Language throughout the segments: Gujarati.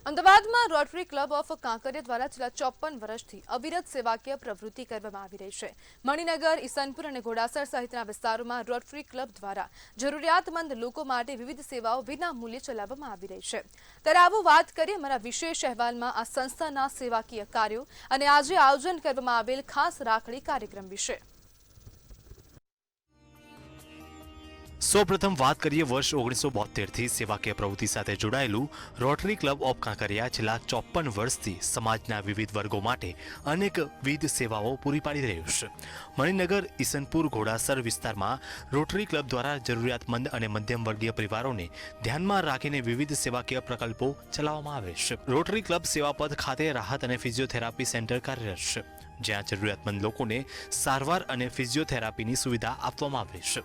અમદાવાદમાં રોટરી ક્લબ ઓફ કાંકરિયા દ્વારા છેલ્લા 54 વર્ષથી અવિરત સેવાકીય પ્રવૃત્તિ કરવામાં આવી રહી છે। મણિનગર, ઈસનપુર અને ઘોડાસર સહિતના વિસ્તારોમાં રોટરી ક્લબ દ્વારા જરૂરિયાતમંદ લોકો માટે વિવિધ સેવાઓ વિના મૂલ્યે ચલાવવામાં આવી રહી છે। ત્યારે આવો વાત કરીએ અમારા વિશેષ અહેવાલમાં આ સંસ્થાના સેવાકીય કાર્યો અને આજે આયોજન કરવામાં આવેલ ખાસ રાખડી કાર્યક્રમ વિશે। સૌપ્રથમ વાત કરીએ વર્ષ 1972 થી સેવાકીય પ્રવૃત્તિ સાથે જોડાયેલું રોટરી ક્લબ ઓફ કાંકરિયા છેલ્લા 54 વર્ષથી સમાજના વિવિધ વર્ગો માટે અનેકવિધ સેવાઓ પૂરી પાડી રહ્યું છે। મણિનગર, ઈસનપુર, ઘોડાસર વિસ્તારમાં રોટરી ક્લબ દ્વારા જરૂરિયાતમંદ અને મધ્યમ વર્ગીય પરિવારોને ધ્યાનમાં રાખીને વિવિધ સેવાકીય પ્રકલ્પો ચલાવવામાં આવે છે। રોટરી ક્લબ સેવાપથ ખાતે રાહત અને ફિઝિયોથેરાપી સેન્ટર કાર્યરત છે, જ્યાં જરૂરિયાતમંદ લોકોને સારવાર અને ફિઝિયોથેરાપીની સુવિધા આપવામાં આવે છે।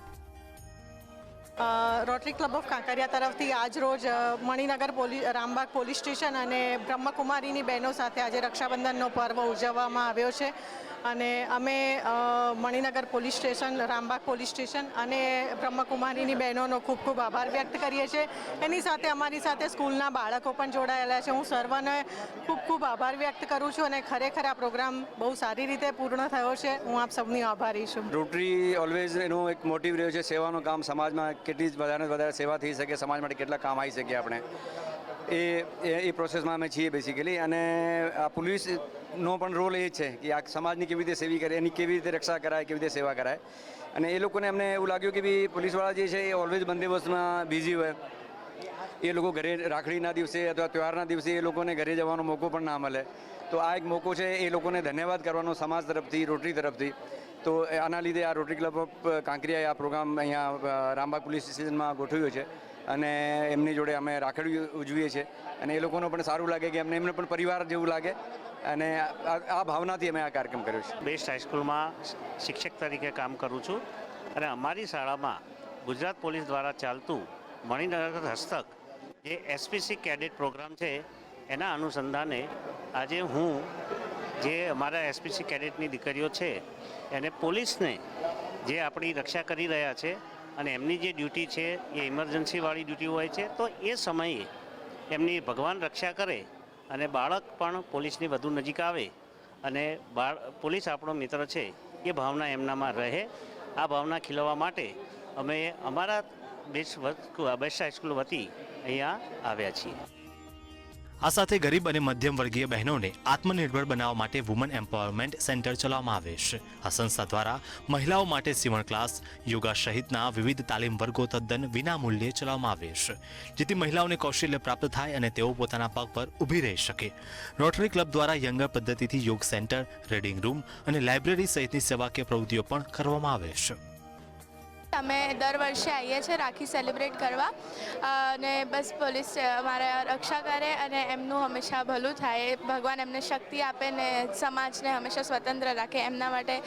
રોટરી ક્લબ ઓફ કાંકરિયા તરફથી આજ રોજ મણિનગર રામબાગ પોલીસ સ્ટેશન અને બ્રહ્મકુમારીની બહેનો સાથે આજે રક્ષાબંધનનો પર્વ ઉજવવામાં આવ્યો છે અને અમે Maninagar police station, Rambagh police station અને બ્રહ્મકુમારીની બહેનોનો ખૂબ ખૂબ આભાર વ્યક્ત કરીએ છીએ। એની સાથે અમારી સાથે સ્કૂલના બાળકો પણ જોડાયેલા છે। હું સર્વને ખૂબ ખૂબ આભાર વ્યક્ત કરું છું અને ખરેખર આ પ્રોગ્રામ બહુ સારી રીતે પૂર્ણ થયો છે। હું આપ સૌની આભારી છું। રોટરી ઓલવેઝ એનો એક મોટિવ રહ્યો છે સેવાનું કામ। સમાજમાં કેટલી વધારે સેવા થઈ શકે, સમાજ માટે કેટલા કામ આવી શકીએ આપણે, એ પ્રોસેસમાં અમે છીએ બેસિકલી। અને આ પોલીસનો પણ રોલ એ છે કે આ સમાજની કેવી રીતે સેવી કરે, એની કેવી રીતે રક્ષા કરાય, કેવી રીતે સેવા કરાય। અને એ લોકોને અમને એવું લાગ્યું કે ભાઈ પોલીસવાળા જે છે એ ઓલવેઝ બંદોબસ્તમાં બિઝી હોય, એ લોકો ઘરે રાખડીના દિવસે અથવા તહેવારના દિવસે એ લોકોને ઘરે જવાનો મોકો પણ ના મળે। તો આ એક મોકો છે એ લોકોને ધન્યવાદ કરવાનો સમાજ તરફથી, રોટરી તરફથી। તો આના લીધે આ રોટરી ક્લબ ઓફ કાંકરિયાએ આ પ્રોગ્રામ અહીંયા રામબાગ પોલીસ સ્ટેશનમાં ગોઠવ્યો છે અને એમની જોડે અમે રાખડી ઉજવીએ છીએ અને એ લોકોને પણ સારું લાગે કે એમને પણ પરિવાર જેવું લાગે અને આ ભાવનાથી અમે આ કાર્યક્રમ કર્યો છે। બેસ્ટ હાઈસ્કૂલમાં શિક્ષક તરીકે કામ કરું છું અને અમારી શાળામાં ગુજરાત પોલીસ દ્વારા ચાલતું મણિનગર હસ્તક જે એસપીસી કેડેટ પ્રોગ્રામ છે એના અનુસંધાને આજે હું જે અમારા એસપીસી કેડેટની દીકરીઓ છે એને પોલીસને જે આપણી રક્ષા કરી રહ્યા છે અને એમની જે ડ્યુટી છે એ ઇમરજન્સીવાળી ડ્યુટી હોય છે, તો એ સમયે એમની ભગવાન રક્ષા કરે અને બાળક પણ પોલીસની વધુ નજીક આવે અને પોલીસ આપણો મિત્ર છે એ ભાવના એમનામાં રહે। આ ભાવના ખીલવવા માટે અમે અમારા બેસ્ટ હાઈસ્કૂલ વતી અહીંયા આવ્યા છીએ। આ સાથે ગરીબ અને મધ્યમ વર્ગીય બહેનોને આત્મનિર્ભર બનાવવા માટે વુમન એમ્પાવરમેન્ટ સેન્ટર ચલાવવામાં આવે છે। આ સંસ્થા દ્વારા મહિલાઓ માટે સીવણ ક્લાસ, યોગા સહિતના વિવિધ તાલીમ વર્ગો તદ્દન વિના મૂલ્યે ચલાવવામાં આવે છે, જેથી મહિલાઓને કૌશલ્ય પ્રાપ્ત થાય અને તેઓ પોતાના પગ પર ઊભી રહી શકે। રોટરી ક્લબ દ્વારા યંગર પદ્ધતિથી યોગ સેન્ટર, રીડિંગ રૂમ અને લાઇબ્રેરી સહિતની સેવાકીય પ્રવૃત્તિઓ પણ કરવામાં આવે છે। અમે દર વર્ષે આવીએ છીએ રાખી સેલિબ્રેટ કરવા અને બસ પોલીસ અમારા રક્ષા કરે અને એમનું હંમેશા ભલું થાય, ભગવાન એમને શક્તિ આપે ને સમાજને હંમેશા સ્વતંત્ર રાખે, એમના માટે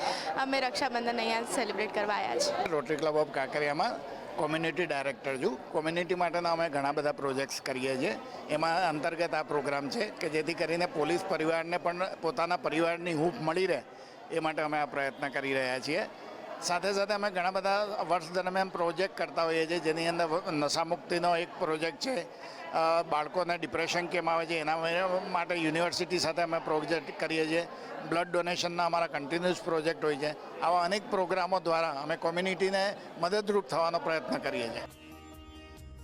અમે રક્ષાબંધન અહીંયા સેલિબ્રેટ કરવા આવ્યા છીએ। રોટરી ક્લબ ઓફ કાંકરિયામાં કોમ્યુનિટી ડાયરેક્ટર છું। કોમ્યુનિટી માટેના અમે ઘણા બધા પ્રોજેક્ટ્સ કરીએ છીએ। એમાં અંતર્ગત આ પ્રોગ્રામ છે કે જેથી કરીને પોલીસ પરિવારને પણ પોતાના પરિવારની હૂંફ મળી રહે એ માટે અમે આ પ્રયત્ન કરી રહ્યા છીએ। સાથે સાથે અમે ઘણા બધા વર્ષ દરમિયાન પ્રોજેક્ટ કરતા હોઈએ છીએ, જેની અંદર નશામુક્તિનો એક પ્રોજેક્ટ છે, બાળકોને ડિપ્રેશન કેમ આવે છે એના માટે યુનિવર્સિટી સાથે અમે પ્રોજેક્ટ કરીએ છીએ, બ્લડ ડોનેશનના અમારા કન્ટિન્યુઅસ પ્રોજેક્ટ હોય છે। આવા અનેક પ્રોગ્રામો દ્વારા અમે કોમ્યુનિટીને મદદરૂપ થવાનો પ્રયત્ન કરીએ છીએ।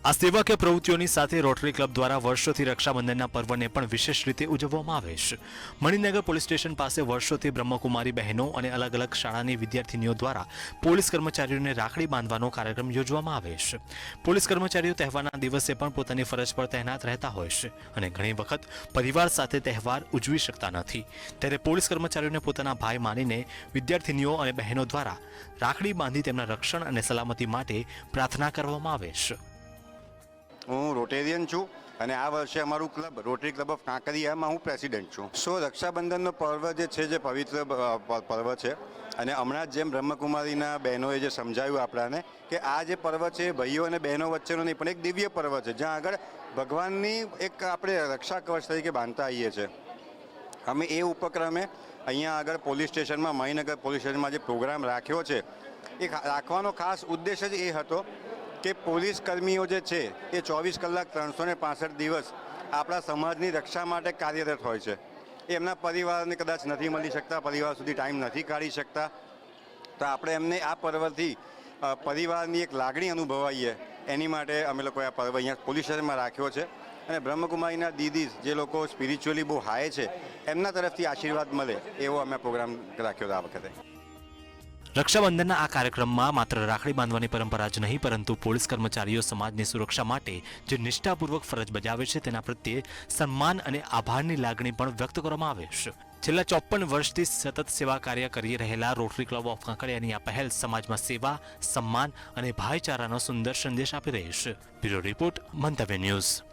આ સેવાકીય પ્રવૃત્તિઓની સાથે રોટરી ક્લબ દ્વારા વર્ષોથી રક્ષાબંધનના પર્વને પણ વિશેષ રીતે ઉજવવામાં આવે છે। મણિનગર પોલીસ સ્ટેશન પાસે વર્ષોથી બ્રહ્મકુમારી બહેનો અને અલગ અલગ શાળાની વિદ્યાર્થીનીઓ દ્વારા પોલીસ કર્મચારીઓને રાખડી બાંધવાનો કાર્યક્રમ યોજવામાં આવે છે। પોલીસ કર્મચારીઓ તહેવારના દિવસે પણ પોતાની ફરજ પર તૈનાત રહેતા હોય છે અને ઘણી વખત પરિવાર સાથે તહેવાર ઉજવી શકતા નથી, ત્યારે પોલીસ કર્મચારીઓને પોતાના ભાઈ માનીને વિદ્યાર્થીનીઓ અને બહેનો દ્વારા રાખડી બાંધી તેમના રક્ષણ અને સલામતી માટે પ્રાર્થના કરવામાં આવે છે। હું રોટેરિયન છું અને આ વર્ષે અમારું ક્લબ રોટરી ક્લબ ઓફ કાંકરિયામાં હું પ્રેસિડેન્ટ છું। રક્ષાબંધનનો પર્વ જે છે જે પવિત્ર પર્વ છે અને હમણાં જ જેમ બ્રહ્મકુમારીના બહેનોએ જે સમજાવ્યું આપણાને કે આ જે પર્વ છે ભાઈઓ અને બહેનો વચ્ચેનો નહીં પણ એક દિવ્ય પર્વ છે, જ્યાં આગળ ભગવાનની એક આપણે રક્ષા કવચ તરીકે બાંધતા આવીએ છીએ। અમે એ ઉપક્રમે અહીંયા આગળ પોલીસ સ્ટેશનમાં, મણિનગર પોલીસ સ્ટેશનમાં જે પ્રોગ્રામ રાખ્યો છે એ રાખવાનો ખાસ ઉદ્દેશ જ એ હતો કે પોલીસ કર્મીઓ જે છે એ 24 કલાક 365 દિવસ આપણા સમાજની રક્ષા માટે કાર્યરત હોય છે. એમના પરિવારને કદાચ નથી મળી શકતા, પરિવાર સુધી ટાઈમ નથી કાઢી શકતા, તો આપણે એમને આ પર્વથી પરિવારની એક લાગણી અનુભવાઈએ એની માટે અમે લોકોએ આ પર્વ અહીંયા પોલીસ સ્ટેશનમાં રાખ્યો છે. અને બ્રહ્મકુમારીના દીદી જે લોકો સ્પિરિચ્યુઅલી બહુ હાઈ છે એમના તરફથી આશીર્વાદ મળે એવો અમે પ્રોગ્રામ રાખ્યો હતો આ વખતે. રક્ષાબંધનના આ કાર્યક્રમમાં માત્ર રાખડી બાંધવાની પરંપરા જ નહીં, પરંતુ પોલીસ કર્મચારીઓ સમાજની સુરક્ષા માટે જે નિષ્ઠાપૂર્વક ફરજ બજાવે છે તેના પ્રત્યે સન્માન અને આભારની લાગણી પણ વ્યક્ત કરવામાં આવે છે. છેલ્લા 54 વર્ષથી સતત સેવા કાર્ય કરી રહેલા રોટરી ક્લબ ઓફ કાંકરિયાની આ પહેલ સમાજમાં સેવા, સન્માન અને ભાઈચારાનો સુંદર સંદેશ આપી રહી છે. બ્યુરો રિપોર્ટ, મંતવ્ય ન્યૂઝ.